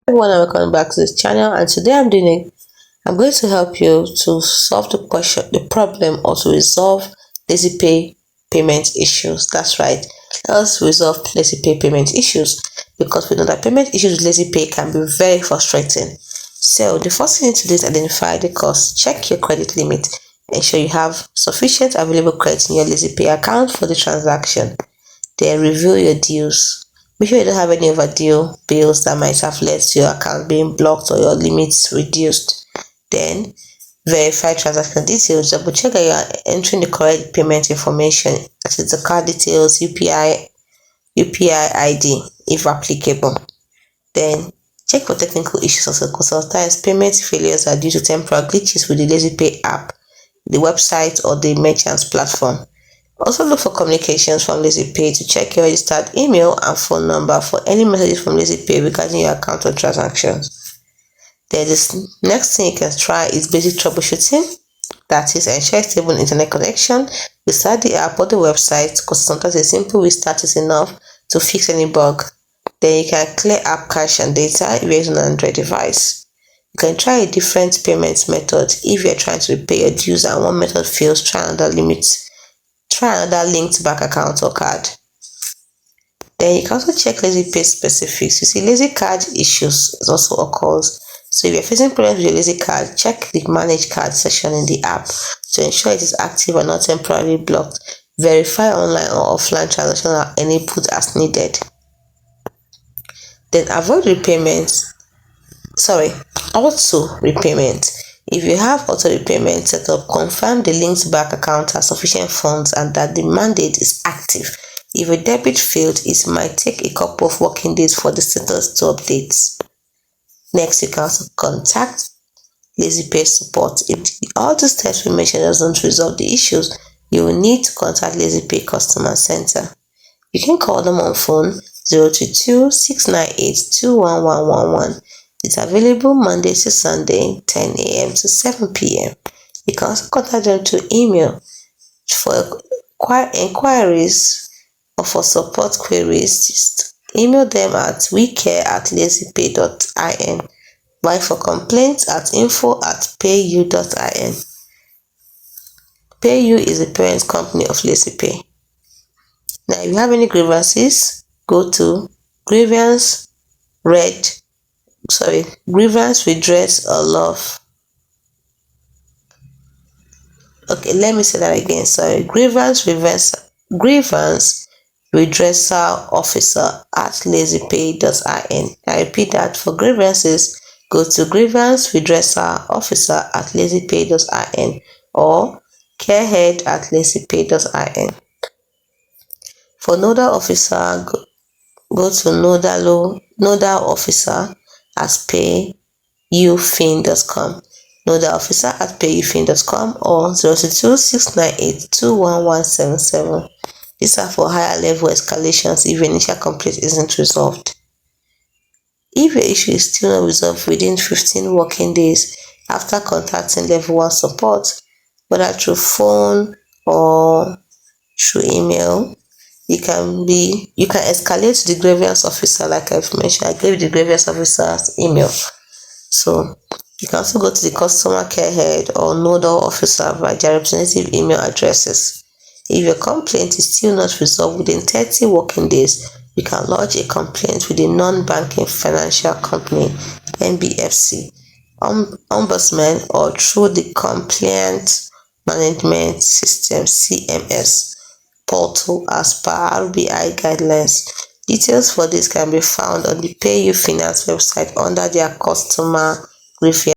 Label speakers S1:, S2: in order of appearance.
S1: Everyone, and welcome back to this channel. And today I'm going to help you to solve the problem, or to resolve Lazypay payment issues. That's right. Let's resolve Lazypay payment issues, because we know that payment issues with Lazypay can be very frustrating. So the first thing you need to do is identify the cost. Check your credit limit. Ensure you have sufficient available credit in your Lazypay account for the transaction. Then review your deals. Make sure you don't have any overdue bills that might have led to your account being blocked or your limits reduced. Then verify transaction details. Double check that you are entering the correct payment information, that is the card details, UPI ID if applicable. Then check for technical issues also, because sometimes payment failures are due to temporary glitches with the Lazypay app, the website, or the merchant's platform. Also look for communications from Lazypay to check your registered email and phone number for any messages from Lazypay regarding your account or transactions. Then this next thing you can try is basic troubleshooting. That is, ensure stable internet connection, restart the app or the website, because sometimes a simple restart is enough to fix any bug. Then you can clear app cache and data if you're using an Android device. You can try a different payment method. If you're trying to repay your dues and one method fails, try another linked bank account or card. Then you can also check Lazypay specifics. You see, Lazy card issues also occurs. So if you're facing problems with your Lazy card, check the manage card section in the app to ensure it is active and not temporarily blocked. Verify online or offline transactions are enabled as needed. Then avoid auto repayment. If you have auto repayment set up, confirm the linked bank account has sufficient funds and that the mandate is active. If a debit failed, it might take a couple of working days for the status to update. Next, you can also contact Lazypay support. If all the steps we mentioned doesn't resolve the issues, you will need to contact Lazypay customer center. You can call them on phone 022 698 21111. It's available Monday to Sunday, 10 a.m. to 7 p.m. You can also contact them to email for inquiries or for support queries. Just email them at wecare@lazypay.in, while for complaints at info@payu.in. Payu is the parent company of Lazypay. Now, if you have any grievances, go to grievance redress or love. Okay, let me say that again. Grievance redressal officer at lazypay.in. I repeat that: for grievances, go to grievance redressal officer at lazypay.in or carehead@lazypay.in. For nodal officer, go to nodal officer at payufin.com. Nodal officer at payufin.com or 022 698 21177. These are for higher level escalations if your initial complaint isn't resolved. If your issue is still not resolved within 15 working days after contacting level 1 support, whether through phone or through email, you can escalate to the grievance officer. Like I've mentioned, I gave the grievance officer's email. So you can also go to the customer care head or nodal officer via their representative email addresses. If your complaint is still not resolved within 30 working days, you can lodge a complaint with a non-banking financial company, NBFC, ombudsman, or through the Complaint Management System, CMS, portal as per RBI guidelines. Details for this can be found on the PayUfinance website under their customer grievance.